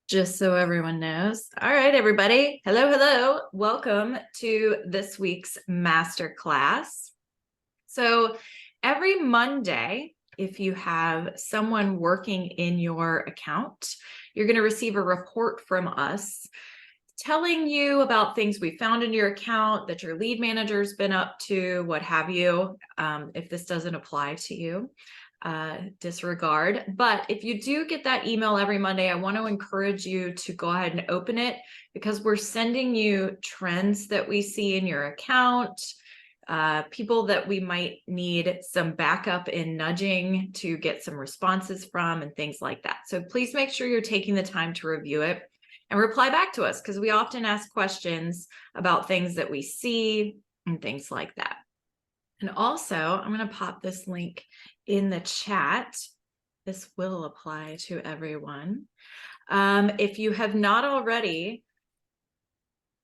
Just so everyone knows. All right, everybody. Hello. Welcome to this week's masterclass. So every Monday, if you have someone working in your account, you're going to receive a report from us telling you about things we found in your account, that your lead manager's been up to, what have you. If this doesn't apply to you, disregard. But if you do get that email every Monday, I want to encourage you to go ahead and open it, because we're sending you trends that we see in your account, people that we might need some backup in nudging to get some responses from, and things like that. So please make sure you're taking the time to review it and reply back to us, because we often ask questions about things that we see and things like that. And also, I'm going to pop this link in the chat. This will apply to everyone. If you have not already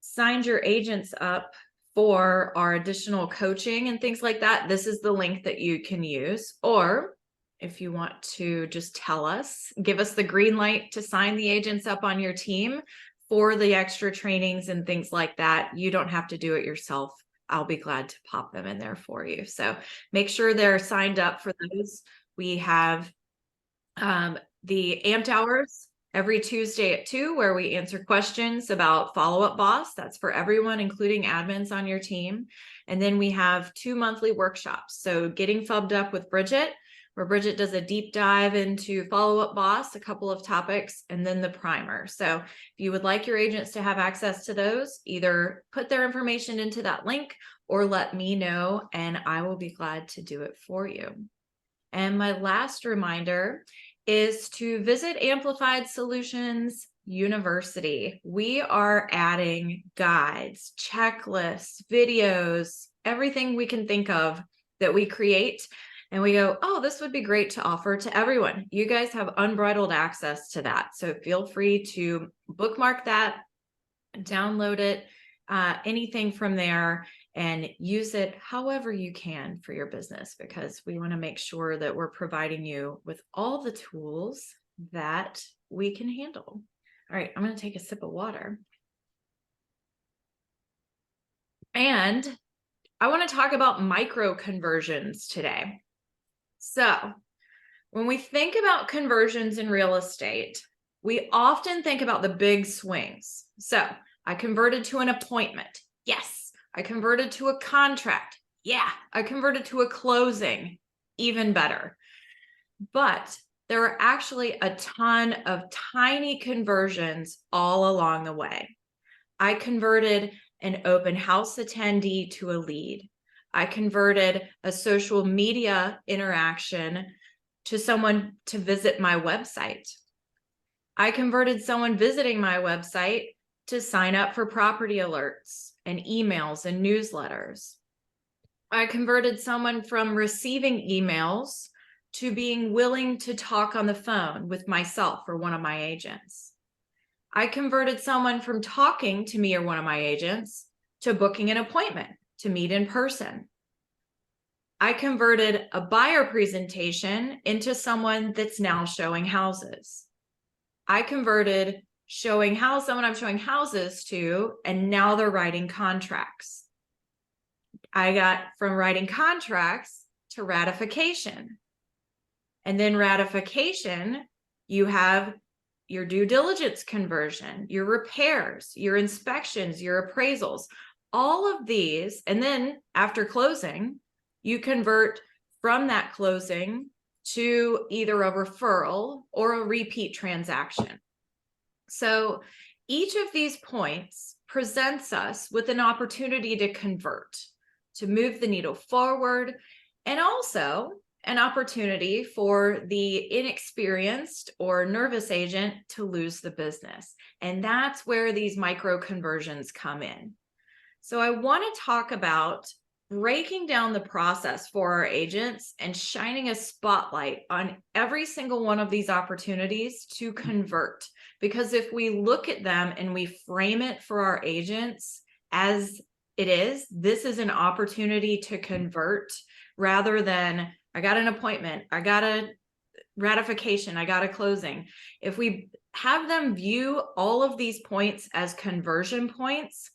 signed your agents up for our additional coaching and things like that, this is the link that you can use. Or if you want to just tell us, give us the green light to sign the agents up on your team for the extra trainings and things like that, you don't have to do it yourself. I'll be glad to pop them in there for you. So make sure they're signed up for those. We have the Amped Hours every Tuesday at 2, where we answer questions about Follow Up Boss. That's for everyone, including admins on your team. And then we have 2 monthly workshops. So Getting Fubbed Up with Bridget, where Bridget does a deep dive into Follow Up Boss, a couple of topics, and then the primer. So if you would like your agents to have access to those, either put their information into that link or let me know, and I will be glad to do it for you. And my last reminder is to visit Amplified Solutions University. We are adding guides, checklists, videos, everything we can think of that we create. And we go, oh, this would be great to offer to everyone. You guys have unbridled access to that. So feel free to bookmark that, download it, anything from there, and use it however you can for your business, because we want to make sure that we're providing you with all the tools that we can handle. All right, I'm going to take a sip of water. And I want to talk about micro conversions today. So when we think about conversions in real estate, we often think about the big swings. So I converted to an appointment. Yes. I converted to a contract. Yeah. I converted to a closing. Even better. But there are actually a ton of tiny conversions all along the way. I converted an open house attendee to a lead. I converted a social media interaction to someone to visit my website. I converted someone visiting my website to sign up for property alerts and emails and newsletters. I converted someone from receiving emails to being willing to talk on the phone with myself or one of my agents. I converted someone from talking to me or one of my agents to booking an appointment to meet in person. I converted a buyer presentation into someone that's now showing houses. I converted someone I'm showing houses to, and now they're writing contracts. I got from writing contracts to ratification. And then ratification, you have your due diligence conversion, your repairs, your inspections, your appraisals, all of these. And then after closing, you convert from that closing to either a referral or a repeat transaction. So each of these points presents us with an opportunity to convert, to move the needle forward, and also an opportunity for the inexperienced or nervous agent to lose the business. And that's where these micro conversions come in. So I want to talk about breaking down the process for our agents and shining a spotlight on every single one of these opportunities to convert. Because if we look at them and we frame it for our agents as it is, this is an opportunity to convert, rather than I got an appointment, I got a ratification, I got a closing. If we have them view all of these points as conversion points,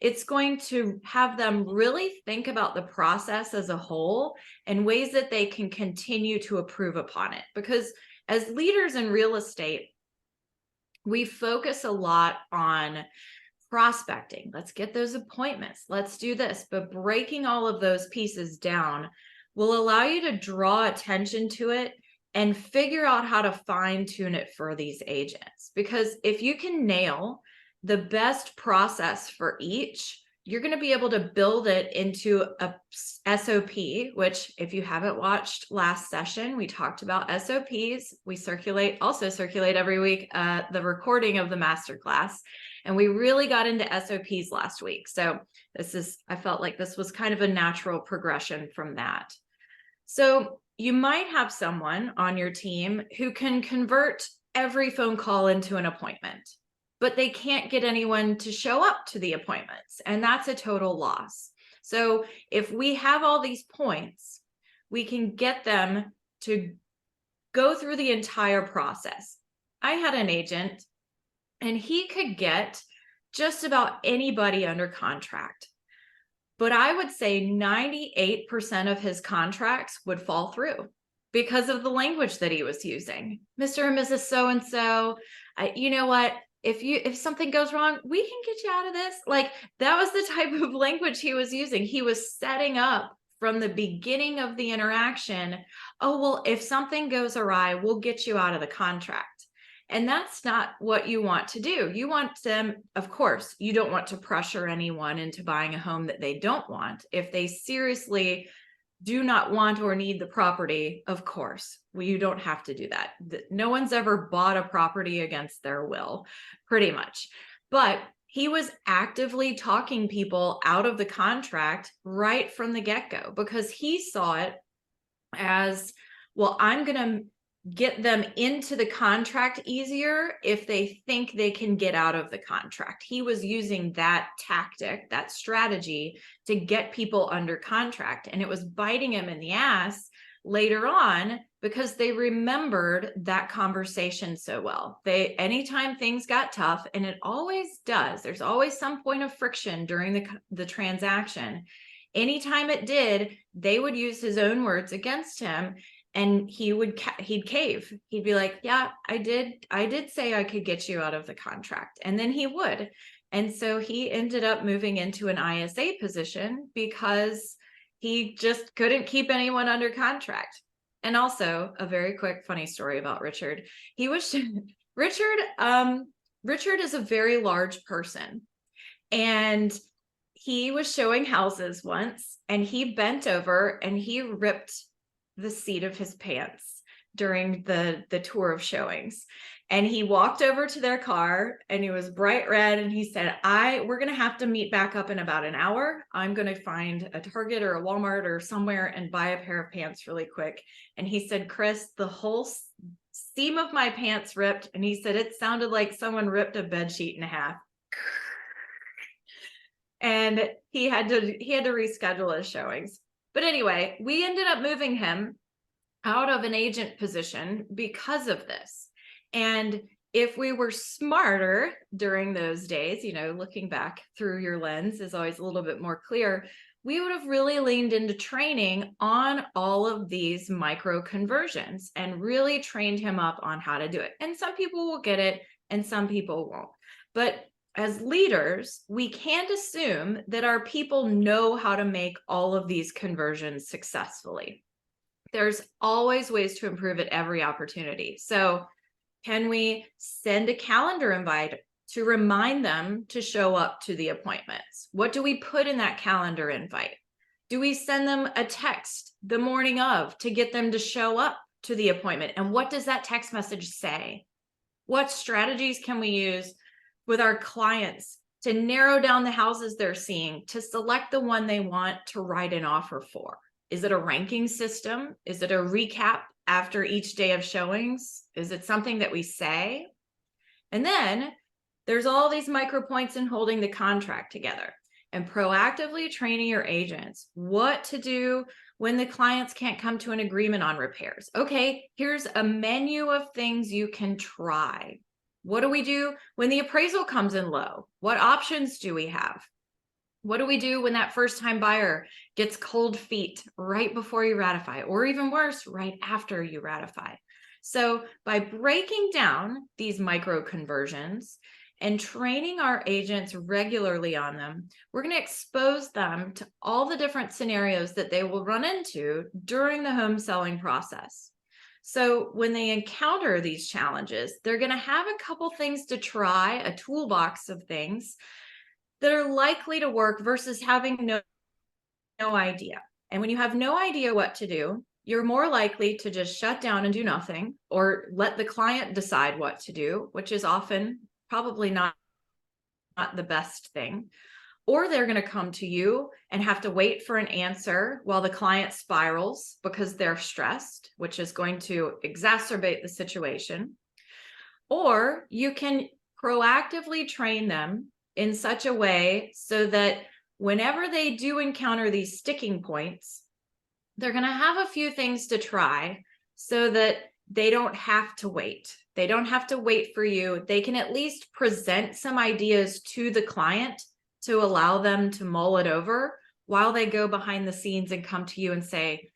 it's going to have them really think about the process as a whole and ways that they can continue to improve upon it. Because as leaders in real estate, we focus a lot on prospecting. Let's get those appointments. Let's do this. But breaking all of those pieces down will allow you to draw attention to it and figure out how to fine tune it for these agents. Because if you can nail the best process for each, you're going to be able to build it into a SOP, which if you haven't watched last session, we talked about SOPs. We also circulate every week the recording of the masterclass. And we really got into SOPs last week. So I felt like this was kind of a natural progression from that. So you might have someone on your team who can convert every phone call into an appointment, but they can't get anyone to show up to the appointments, and that's a total loss. So if we have all these points, we can get them to go through the entire process. I had an agent, and he could get just about anybody under contract. But I would say 98% of his contracts would fall through because of the language that he was using. Mr. and Mrs. So-and-so, you know what? If something goes wrong, we can get you out of this. Like, that was the type of language he was using. He was setting up from the beginning of the interaction. Oh, well, if something goes awry, we'll get you out of the contract. And that's not what you want to do. You want them, of course, you don't want to pressure anyone into buying a home that they don't want. If they seriously do not want or need the property, of course, you don't have to do that. No one's ever bought a property against their will, pretty much. But he was actively talking people out of the contract right from the get-go because he saw it as, well, I'm going to get them into the contract easier if they think they can get out of the contract. He was using that tactic, that strategy to get people under contract. And it was biting him in the ass later on because they remembered that conversation so well. Anytime things got tough, and it always does, there's always some point of friction during the transaction. Anytime it did, they would use his own words against him. And he'd cave. He'd be like, yeah, I did say I could get you out of the contract. And then he would. And so he ended up moving into an ISA position because he just couldn't keep anyone under contract. And also, a very quick funny story about Richard. Richard is a very large person. And he was showing houses once, and he bent over and he ripped the seat of his pants during the tour of showings. And he walked over to their car, and he was bright red, and he said, we're going to have to meet back up in about an hour. I'm going to find a Target or a Walmart or somewhere and buy a pair of pants really quick. And he said, Chris, the whole seam of my pants ripped. And he said, it sounded like someone ripped a bed sheet in half. And he had to reschedule his showings. But anyway, we ended up moving him out of an agent position because of this. And if we were smarter during those days, looking back through your lens is always a little bit more clear, we would have really leaned into training on all of these micro conversions and really trained him up on how to do it. And some people will get it and some people won't. But as leaders, we can't assume that our people know how to make all of these conversions successfully. There's always ways to improve at every opportunity. So can we send a calendar invite to remind them to show up to the appointments? What do we put in that calendar invite? Do we send them a text the morning of to get them to show up to the appointment? And what does that text message say? What strategies can we use with our clients to narrow down the houses they're seeing, to select the one they want to write an offer for? Is it a ranking system? Is it a recap after each day of showings? Is it something that we say? And then there's all these micro points in holding the contract together and proactively training your agents what to do when the clients can't come to an agreement on repairs? Okay, here's a menu of things you can try. What do we do when the appraisal comes in low? What options do we have? What do we do when that first-time buyer gets cold feet right before you ratify, or even worse, right after you ratify? So by breaking down these micro conversions and training our agents regularly on them, we're going to expose them to all the different scenarios that they will run into during the home selling process. So when they encounter these challenges, they're going to have a couple things to try, a toolbox of things that are likely to work versus having no idea. And when you have no idea what to do, you're more likely to just shut down and do nothing, or let the client decide what to do, which is often probably not the best thing. Or they're going to come to you and have to wait for an answer while the client spirals because they're stressed, which is going to exacerbate the situation. Or you can proactively train them in such a way so that whenever they do encounter these sticking points, they're going to have a few things to try so that they don't have to wait. They don't have to wait for you. They can at least present some ideas to the client to allow them to mull it over while they go behind the scenes and come to you and say,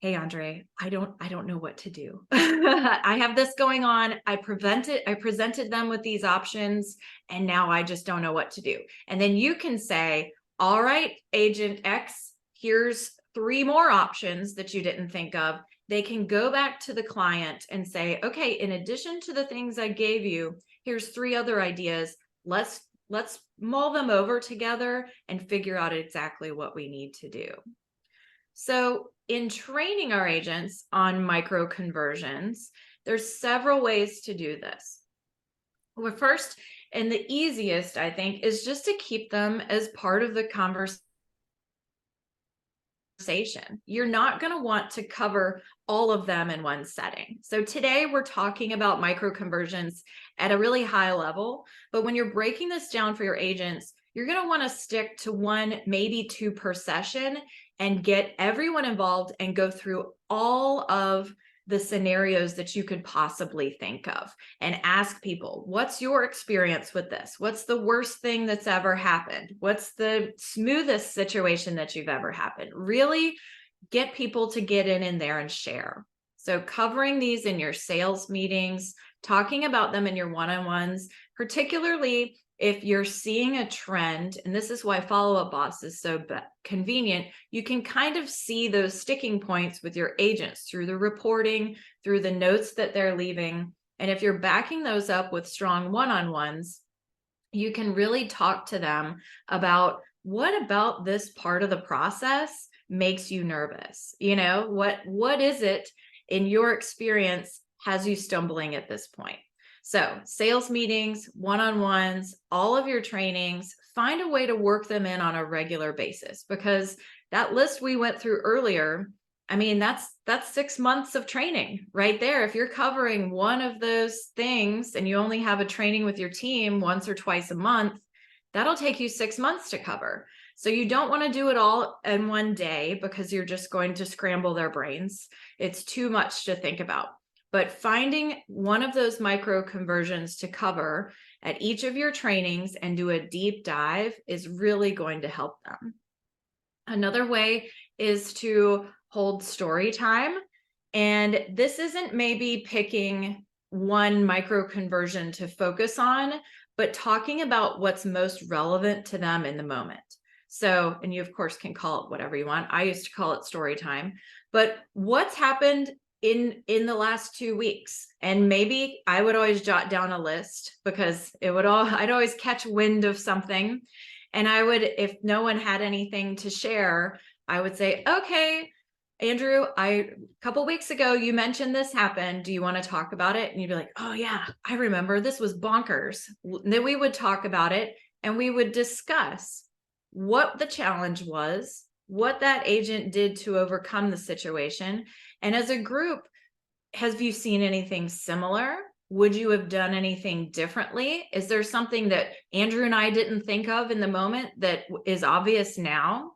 hey, Andre, I don't know what to do. I have this going on. I presented them with these options, and now I just don't know what to do. And then you can say, all right, Agent X, here's 3 more options that you didn't think of. They can go back to the client and say, okay, in addition to the things I gave you, here's 3 other ideas. Let's mull them over together and figure out exactly what we need to do. So in training our agents on micro conversions, there's several ways to do this. Well, first, and the easiest, I think, is just to keep them as part of the conversation. You're not going to want to cover all of them in one setting. So today we're talking about micro conversions at a really high level, but when you're breaking this down for your agents, you're going to want to stick to 1, maybe 2 per session and get everyone involved and go through all of the scenarios that you could possibly think of and ask people, what's your experience with this? What's the worst thing that's ever happened? What's the smoothest situation that you've ever happened? Really get people to get in there and share. So covering these in your sales meetings, talking about them in your one-on-ones, particularly if you're seeing a trend, and this is why Follow Up Boss is so convenient, you can kind of see those sticking points with your agents through the reporting, through the notes that they're leaving. And if you're backing those up with strong one-on-ones, you can really talk to them about what about this part of the process makes you nervous? You know, what is it in your experience has you stumbling at this point? So sales meetings, one-on-ones, all of your trainings, find a way to work them in on a regular basis, because that list we went through earlier, I mean, that's 6 months of training right there. If you're covering one of those things and you only have a training with your team once or twice a month, that'll take you 6 months to cover. So you don't want to do it all in one day because you're just going to scramble their brains. It's too much to think about. But finding one of those micro conversions to cover at each of your trainings and do a deep dive is really going to help them. Another way is to hold story time. And this isn't maybe picking one micro conversion to focus on, but talking about what's most relevant to them in the moment. So, and you of course can call it whatever you want. I used to call it story time, but what's happened in the last 2 weeks? And maybe I would always jot down a list because I'd always catch wind of something. And I would, if no one had anything to share, I would say, okay, Andrew, a couple weeks ago, you mentioned this happened. Do you want to talk about it? And you'd be like, oh yeah, I remember, this was bonkers. And then we would talk about it and we would discuss what the challenge was, what that agent did to overcome the situation. And as a group, have you seen anything similar? Would you have done anything differently? Is there something that Andrew and I didn't think of in the moment that is obvious now?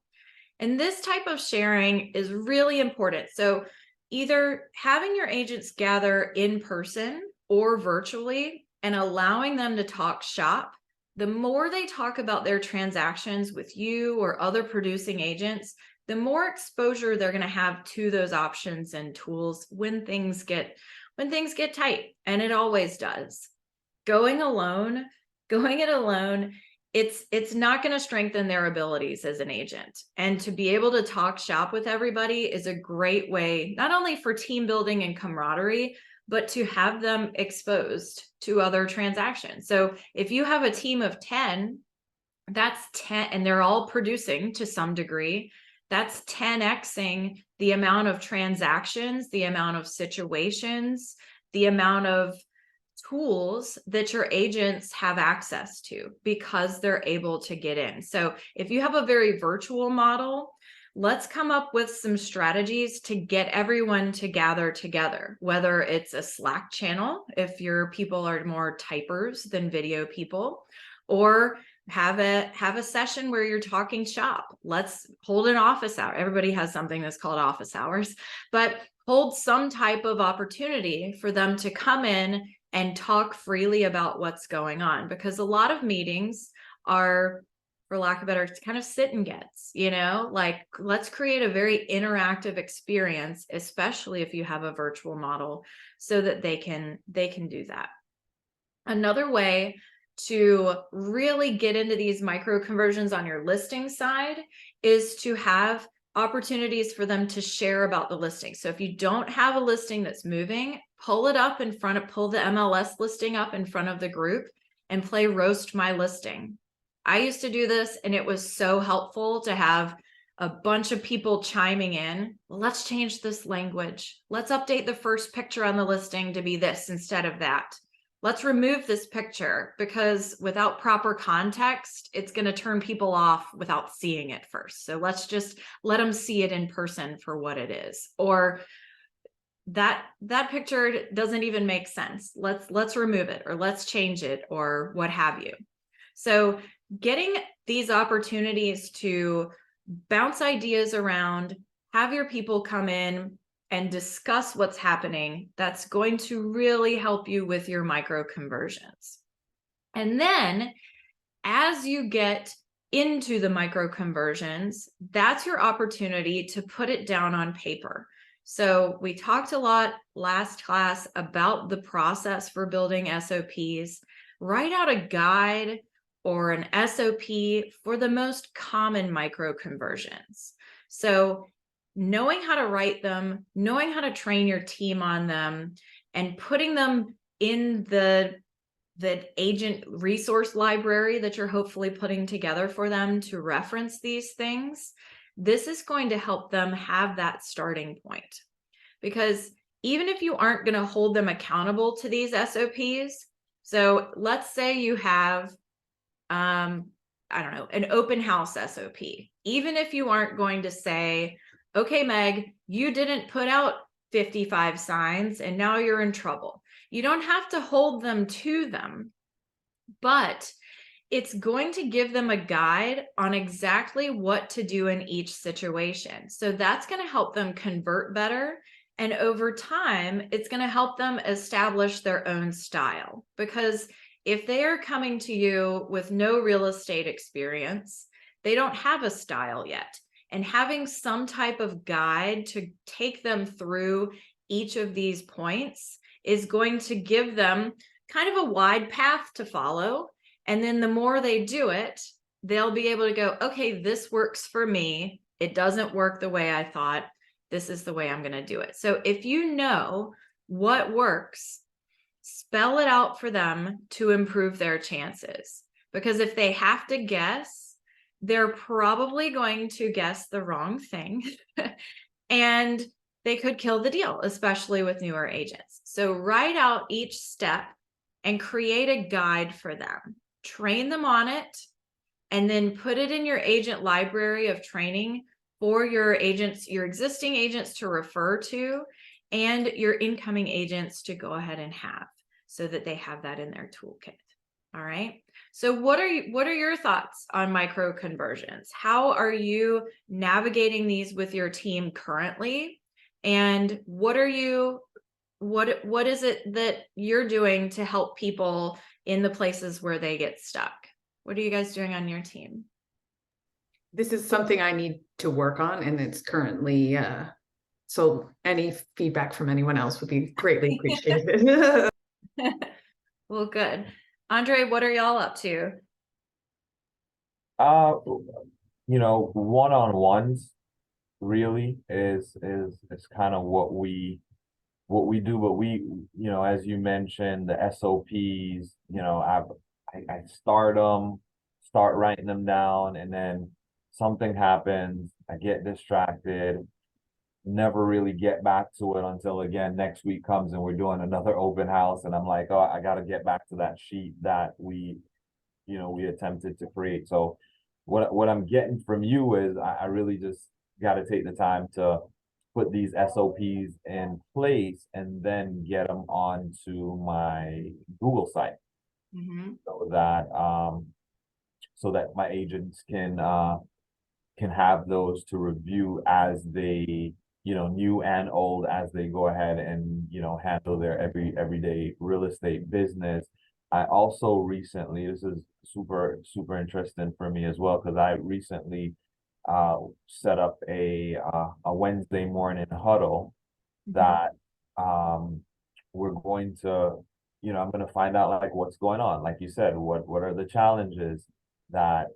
And this type of sharing is really important. So either having your agents gather in person or virtually and allowing them to talk shop, the more they talk about their transactions with you or other producing agents, the more exposure they're going to have to those options and tools when things get tight, and it always does. Going it alone, it's not going to strengthen their abilities as an agent. And to be able to talk shop with everybody is a great way, not only for team building and camaraderie, but to have them exposed to other transactions. So if you have a team of 10, that's 10, and they're all producing to some degree, that's 10xing the amount of transactions, the amount of situations, the amount of tools that your agents have access to because they're able to get in. So if you have a very virtual model, let's come up with some strategies to get everyone to gather together, whether it's a Slack channel, if your people are more typers than video people, or have a session where you're talking shop. Let's hold an office hour. Everybody has something that's called office hours, but hold some type of opportunity for them to come in and talk freely about what's going on, because a lot of meetings are, for lack of better, kind of sit and gets, like let's create a very interactive experience, especially if you have a virtual model, so that they can do that. Another way to really get into these micro conversions on your listing side is to have opportunities for them to share about the listing. So if you don't have a listing that's moving, pull the MLS listing up in front of the group and play Roast My Listing. I used to do this, and it was so helpful to have a bunch of people chiming in. Well, let's change this language. Let's update the first picture on the listing to be this instead of that. Let's remove this picture, because without proper context, it's going to turn people off without seeing it first. So let's just let them see it in person for what it is. Or that picture doesn't even make sense. Let's remove it, or let's change it, or what have you. So getting these opportunities to bounce ideas around, have your people come in and discuss what's happening, that's going to really help you with your micro conversions. And then as you get into the micro conversions, that's your opportunity to put it down on paper. So we talked a lot last class about the process for building SOPs. Write out a guide or an SOP for the most common micro conversions. So knowing how to write them, knowing how to train your team on them, and putting them in the agent resource library that you're hopefully putting together for them to reference these things, this is going to help them have that starting point. Because even if you aren't going to hold them accountable to these SOPs, so let's say you have, I don't know, an open house SOP. Even if you aren't going to say, okay, Meg, you didn't put out 55 signs and now you're in trouble. You don't have to hold them to them, but it's going to give them a guide on exactly what to do in each situation. So that's going to help them convert better. And over time, it's going to help them establish their own style. Because if they are coming to you with no real estate experience, they don't have a style yet. And having some type of guide to take them through each of these points is going to give them kind of a wide path to follow. And then the more they do it, they'll be able to go, okay, this works for me. It doesn't work the way I thought. This is the way I'm going to do it. So if you know what works, spell it out for them to improve their chances. Because if they have to guess, they're probably going to guess the wrong thing. And they could kill the deal, especially with newer agents. So write out each step and create a guide for them. Train them on it, and then put it in your agent library of training for your agents, your existing agents to refer to, and your incoming agents to go ahead and have, so that they have that in their toolkit. All right. So what are your thoughts on micro conversions? How are you navigating these with your team currently? And what is it that you're doing to help people in the places where they get stuck? What are you guys doing on your team? This is something I need to work on, and it's currently so any feedback from anyone else would be greatly appreciated. Well, good. Andre, what are y'all up to? Uh, one-on-ones really is kind of what we do, but as you mentioned, the SOPs, I start writing them down, and then something happens, I get distracted, never really get back to it until again next week comes and we're doing another open house, and I'm like, oh, I got to get back to that sheet that we attempted to create. So what I'm getting from you is I really just got to take the time to put these SOPs in place and then get them onto my Google site Mm-hmm. so that my agents can have those to review as they, new and old, as they go ahead and handle their everyday real estate business. I also recently, this is super interesting for me as well, because I recently set up a Wednesday morning huddle that we're going to, I'm going to find out like what's going on. Like you said, what are the challenges that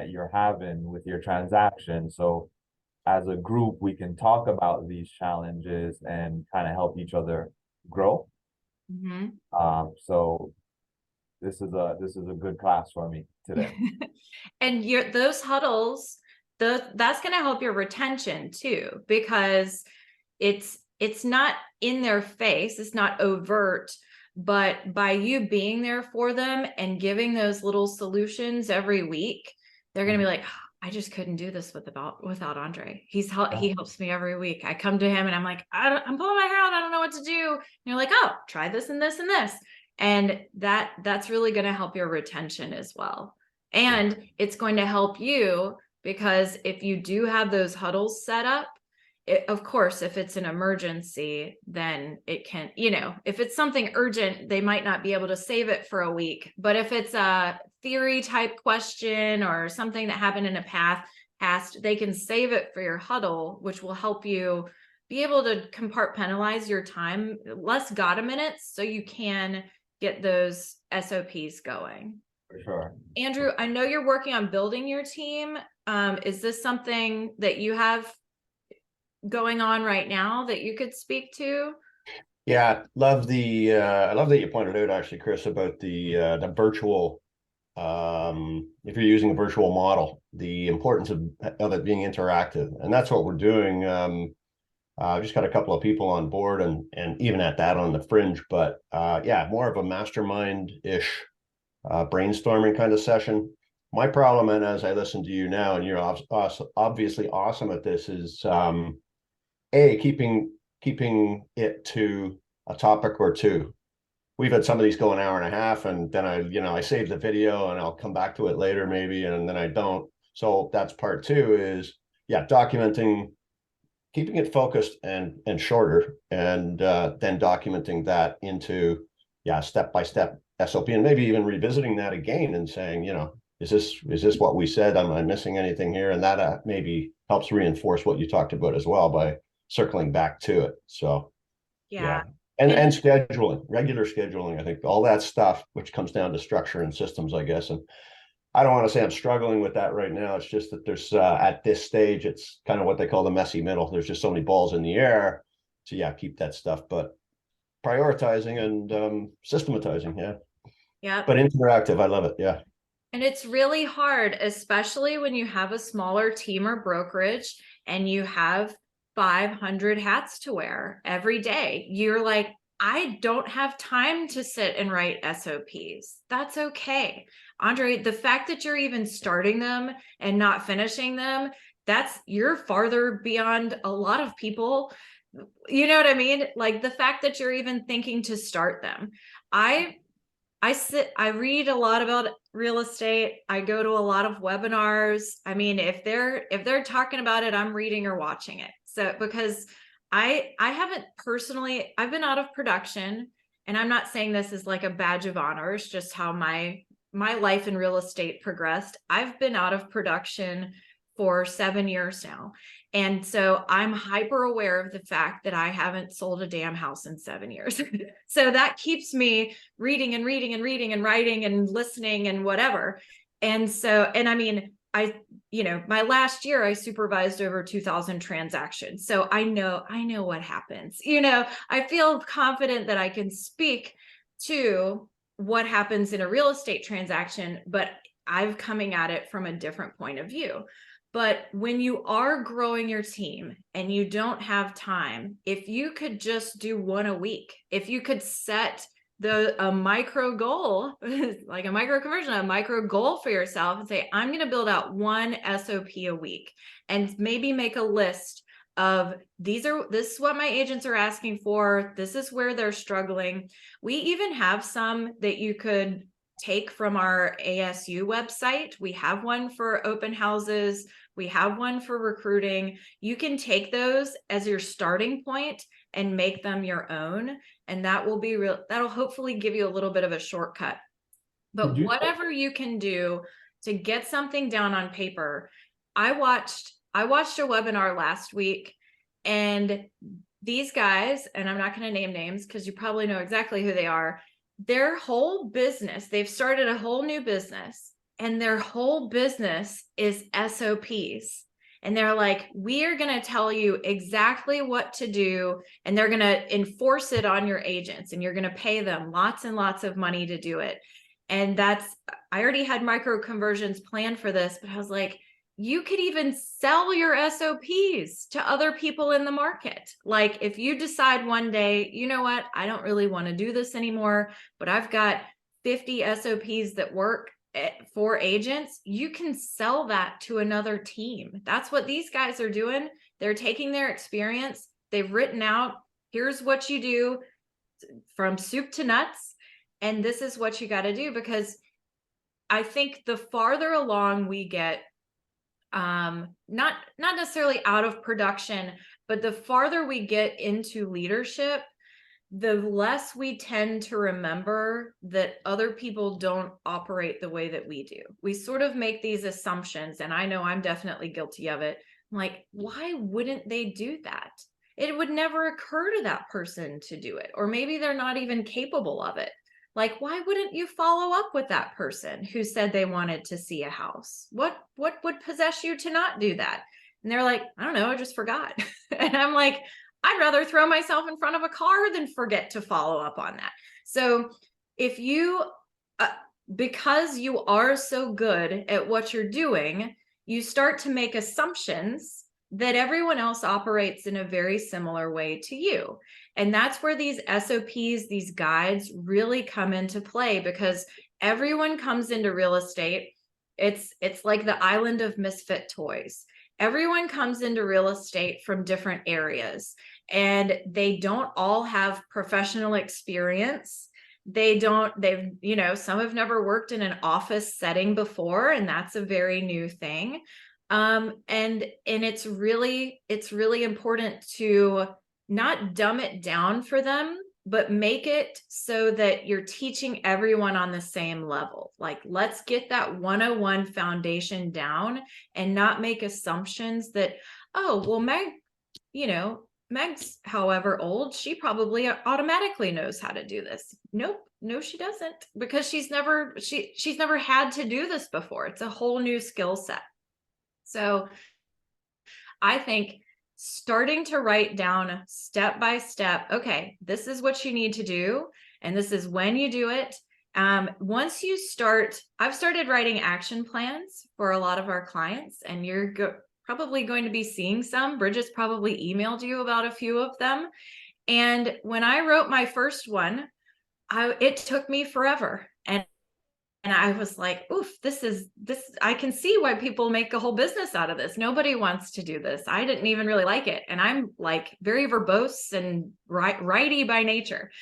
you're having with your transaction. So as a group, we can talk about these challenges and kind of help each other grow. Mm-hmm. So this is a good class for me today. And those huddles, that's going to help your retention too, because it's not in their face, it's not overt, but by you being there for them and giving those little solutions every week, they're going to be like, I just couldn't do this without Andre. He helps me every week. I come to him and I'm like, I'm pulling my hair out. I don't know what to do. And you're like, oh, try this and this and this. And that's really going to help your retention as well. And it's going to help you because if you do have those huddles set up, of course, if it's an emergency, then it can, if it's something urgent, they might not be able to save it for a week. But if it's a theory type question or something that happened in a past, they can save it for your huddle, which will help you be able to compartmentalize your time, less gotta minutes, so you can get those SOPs going. For sure. Andrew, I know you're working on building your team. Is this something that you have going on right now that you could speak to? Yeah, I love that you pointed out actually, Chris, about the virtual, if you're using a virtual model, the importance of it being interactive. And that's what we're doing. I've just got a couple of people on board and even at that on the fringe, but yeah, more of a mastermind-ish brainstorming kind of session. My problem, and as I listen to you now, and you're obviously awesome at this, is keeping it to a topic or two. We've had some of these go an hour and a half, and then I save the video and I'll come back to it later maybe, and then I don't. So that's part two is, documenting, keeping it focused and shorter, and then documenting that into, step-by-step SOP, and maybe even revisiting that again and saying, is this what we said? Am I missing anything here? And that maybe helps reinforce what you talked about as well by circling back to it. So Yeah. And scheduling, regular scheduling, I think all that stuff, which comes down to structure and systems, I guess. And I don't want to say I'm struggling with that right now. It's just that there's at this stage, it's kind of what they call the messy middle. There's just so many balls in the air to keep that stuff, but prioritizing and systematizing. Yeah. But interactive, I love it. Yeah. And it's really hard, especially when you have a smaller team or brokerage and you have 500 hats to wear every day. You're like, I don't have time to sit and write SOPs. That's okay. Andre, the fact that you're even starting them and not finishing them, you're farther beyond a lot of people. You know what I mean? Like the fact that you're even thinking to start them. I I read a lot about real estate. I go to a lot of webinars. I mean, if they're talking about it, I'm reading or watching it. So because I haven't personally, I've been out of production, and I'm not saying this is like a badge of honor. It's just how my life in real estate progressed. I've been out of production for 7 years now. And so I'm hyper aware of the fact that I haven't sold a damn house in 7 years. So that keeps me reading and reading and reading and writing and listening and whatever. And so, and I mean, my last year I supervised over 2,000 transactions. So I know what happens. I feel confident that I can speak to what happens in a real estate transaction, but I'm coming at it from a different point of view. But when you are growing your team and you don't have time, if you could just do one a week, if you could set a micro goal, like a micro conversion, a micro goal for yourself, and say, I'm going to build out one SOP a week, and maybe make a list of this is what my agents are asking for. This is where they're struggling. We even have some that you could take from our ASU website. We have one for open houses. We have one for recruiting. You can take those as your starting point and make them your own. And that will be real. That'll hopefully give you a little bit of a shortcut. But whatever you can do to get something down on paper. I watched a webinar last week, and these guys, and I'm not going to name names because you probably know exactly who they are, their whole business, they've started a whole new business, and their whole business is SOPs. And they're like, we are going to tell you exactly what to do, and they're going to enforce it on your agents, and you're going to pay them lots and lots of money to do it. And I already had micro conversions planned for this, but I was like, you could even sell your SOPs to other people in the market. Like if you decide one day, you know what, I don't really want to do this anymore, but I've got 50 SOPs that work for agents, you can sell that to another team. That's what these guys are doing. They're taking their experience. They've written out, here's what you do from soup to nuts. And this is what you got to do, because I think the farther along we get, not necessarily out of production, but the farther we get into leadership, the less we tend to remember that other people don't operate the way that we do. We sort of make these assumptions, and I know I'm definitely guilty of it. I'm like, why wouldn't they do that? It would never occur to that person to do it, or maybe they're not even capable of it. Like, why wouldn't you follow up with that person who said they wanted to see a house? What would possess you to not do that? And they're like, I don't know, I just forgot. And I'm like, I'd rather throw myself in front of a car than forget to follow up on that. So if you, because you are so good at what you're doing, you start to make assumptions that everyone else operates in a very similar way to you. And that's where these SOPs, these guides really come into play, because everyone comes into real estate. It's like the island of misfit toys. Everyone comes into real estate from different areas, and they don't all have professional experience. Some have never worked in an office setting before, and that's a very new thing. And it's really important to not dumb it down for them, but make it so that you're teaching everyone on the same level. Like, let's get that 101 foundation down and not make assumptions that, oh, well, Meg's however old, she probably automatically knows how to do this. Nope. No, she doesn't, because she's never had to do this before. It's a whole new skill set. So I think starting to write down step by step, okay, this is what you need to do, and this is when you do it. Once you start, I've started writing action plans for a lot of our clients, and you're probably going to be seeing some. Bridget's probably emailed you about a few of them. And when I wrote my first one, it took me forever. And I was like, oof, this, I can see why people make a whole business out of this. Nobody wants to do this. I didn't even really like it. And I'm like very verbose and righty by nature.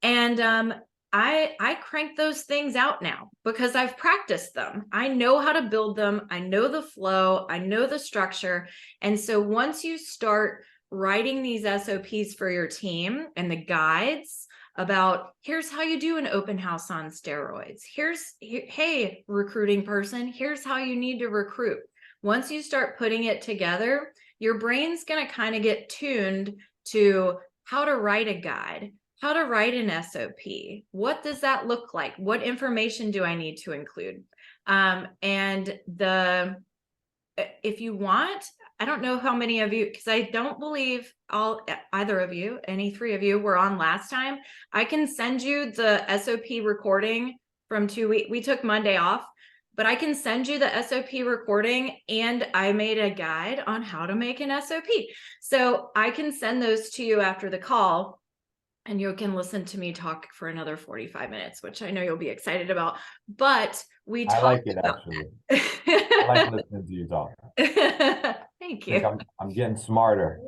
And I crank those things out now because I've practiced them. I know how to build them. I know the flow. I know the structure. And so once you start writing these SOPs for your team and the guides about here's how you do an open house on steroids. Hey, recruiting person, here's how you need to recruit. Once you start putting it together, your brain's going to kind of get tuned to how to write a guide, how to write an SOP. What does that look like? What information do I need to include? If you want, I don't know how many of you, because I don't believe either of you, any three of you were on last time. I can send you the SOP recording from 2 weeks. We took Monday off, but I can send you the SOP recording, and I made a guide on how to make an SOP. So I can send those to you after the call, and you can listen to me talk for another 45 minutes, which I know you'll be excited about. But we I like talked it about actually. I like listening to you talk. Thank I you. think I'm getting smarter.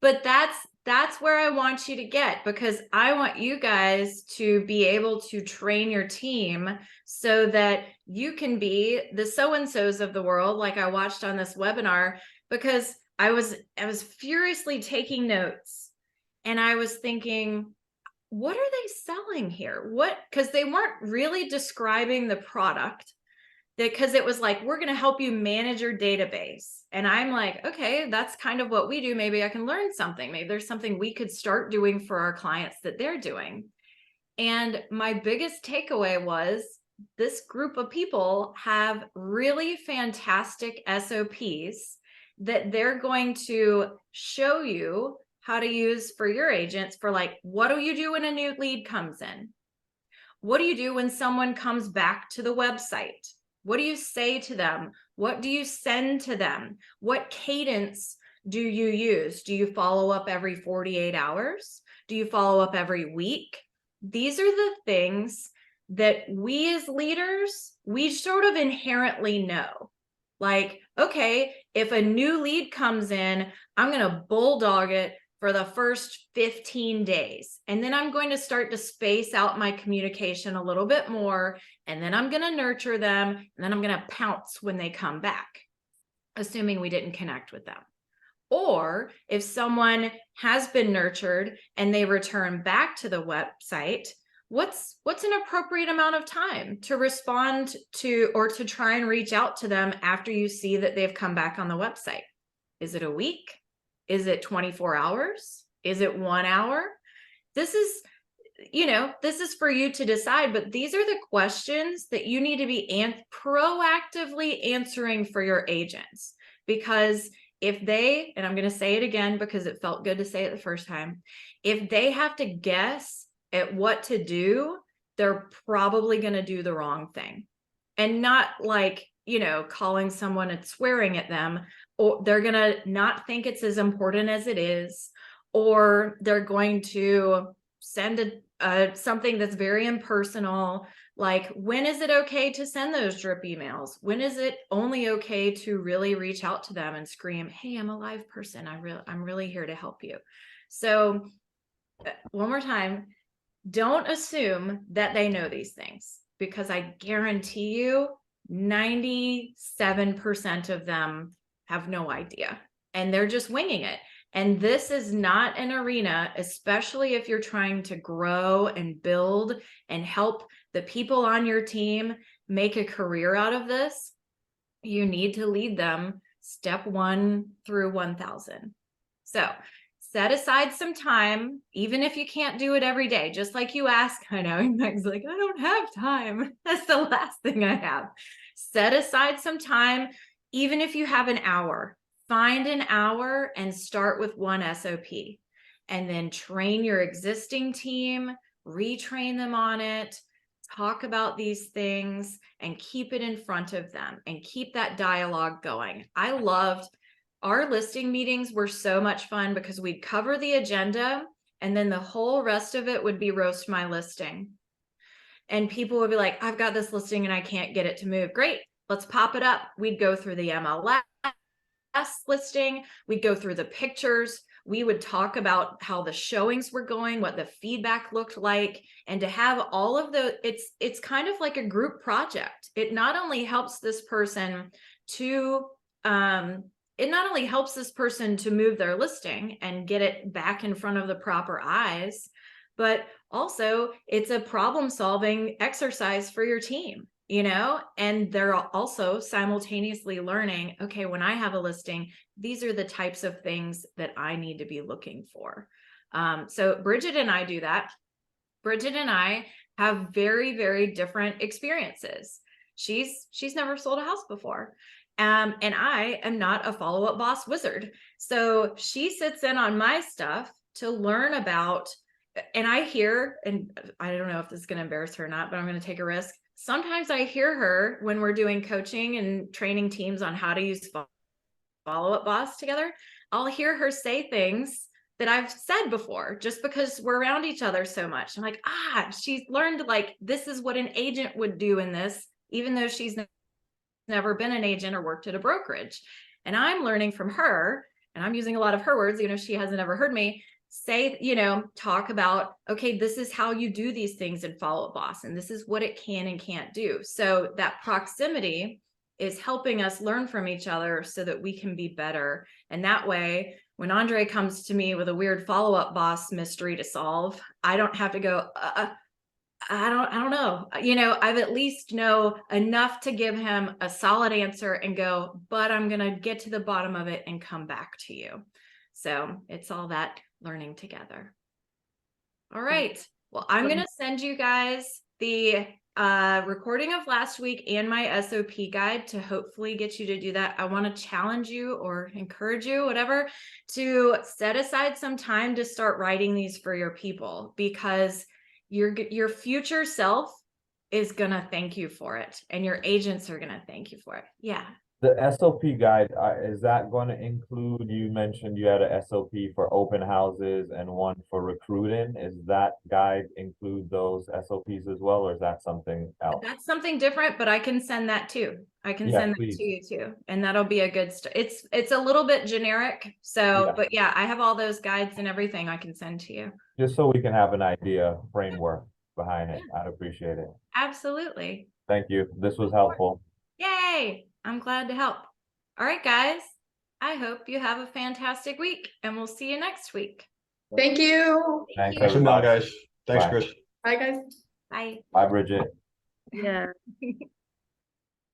But that's where I want you to get, because I want you guys to be able to train your team so that you can be the so-and-sos of the world, like I watched on this webinar, because I was furiously taking notes, and I was thinking, what are they selling here? Because they weren't really describing the product. Because it was like, we're going to help you manage your database. And I'm like, okay, that's kind of what we do. Maybe I can learn something. Maybe there's something we could start doing for our clients that they're doing. And my biggest takeaway was this group of people have really fantastic SOPs that they're going to show you how to use for your agents for, like, what do you do when a new lead comes in? What do you do when someone comes back to the website? What do you say to them? What do you send to them? What cadence do you use? Do you follow up every 48 hours? Do you follow up every week? These are the things that we as leaders, we sort of inherently know. Like, okay, if a new lead comes in, I'm going to bulldog it for the first 15 days. And then I'm going to start to space out my communication a little bit more. And then I'm going to nurture them. And then I'm going to pounce when they come back, assuming we didn't connect with them. Or if someone has been nurtured and they return back to the website, what's an appropriate amount of time to respond to, or to try and reach out to them after you see that they've come back on the website? Is it a week? Is it 24 hours? Is it 1 hour? This is for you to decide, but these are the questions that you need to be proactively answering for your agents. Because if they, and I'm going to say it again because it felt good to say it the first time, if they have to guess at what to do, they're probably going to do the wrong thing. And not like, calling someone and swearing at them, or they're going to not think it's as important as it is, or they're going to send something that's very impersonal. Like, when is it okay to send those drip emails? When is it only okay to really reach out to them and scream, hey, I'm a live person. I'm really here to help you. So one more time, don't assume that they know these things, because I guarantee you 97% of them have no idea, and they're just winging it. And this is not an arena, especially if you're trying to grow and build and help the people on your team make a career out of this. You need to lead them step 1 through 1,000. So set aside some time, even if you can't do it every day, just like you ask. I know Meg's like, I don't have time. That's the last thing I have. Set aside some time, even if you have an hour. Find an hour and start with one SOP, and then train your existing team, retrain them on it, talk about these things, and keep it in front of them and keep that dialogue going. I loved our listing meetings, were so much fun because we'd cover the agenda, and then the whole rest of it would be roast my listing. And people would be like, I've got this listing and I can't get it to move. Great, let's pop it up. We'd go through the MLS listing, we'd go through the pictures, we would talk about how the showings were going, what the feedback looked like, and to have all of it's kind of like a group project. It not only helps this person to move their listing and get it back in front of the proper eyes, but also it's a problem solving exercise for your team, and they're also simultaneously learning, okay, when I have a listing, these are the types of things that I need to be looking for. So Bridget and I do that. Bridget and I have very, very different experiences. She's never sold a house before. And I am not a follow-up boss wizard. So she sits in on my stuff to learn about, and I hear, and I don't know if this is going to embarrass her or not, but I'm going to take a risk. Sometimes I hear her when we're doing coaching and training teams on how to use follow-up boss together. I'll hear her say things that I've said before just because we're around each other so much. I'm like, she's learned like, this is what an agent would do in this, even though she's never been an agent or worked at a brokerage. And I'm learning from her, and I'm using a lot of her words, she hasn't ever heard me say, talk about, okay, this is how you do these things in Follow Up Boss, and this is what it can and can't do. So that proximity is helping us learn from each other so that we can be better. And that way, when Andre comes to me with a weird Follow Up Boss mystery to solve, I don't have to go, I don't know. I've at least know enough to give him a solid answer and go, but I'm going to get to the bottom of it and come back to you. So it's all that learning together. All right. Well, I'm going to send you guys the recording of last week and my SOP guide to hopefully get you to do that. I want to challenge you or encourage you, whatever, to set aside some time to start writing these for your people, because your future self is going to thank you for it, and your agents are going to thank you for it. Yeah. The SOP guide, is that going to include, you mentioned you had a SOP for open houses and one for recruiting. Is that guide include those SOPs as well, or is that something else? That's something different, but I can send that too. I can Yeah, send that please. to you too. And that'll be a good start. It's a little bit generic. So, Yeah. but yeah, I have all those guides and everything I can send to you. Just so we can have an idea, framework behind it. I'd appreciate it. Absolutely. Thank you. This was helpful. Yay. I'm glad to help. All right, guys. I hope you have a fantastic week, and we'll see you next week. Thank you. Thanks, Thanks a million, everybody. guys. Thanks, Bye. Chris. Bye, guys. Bye. Bye, Bridget. Yeah.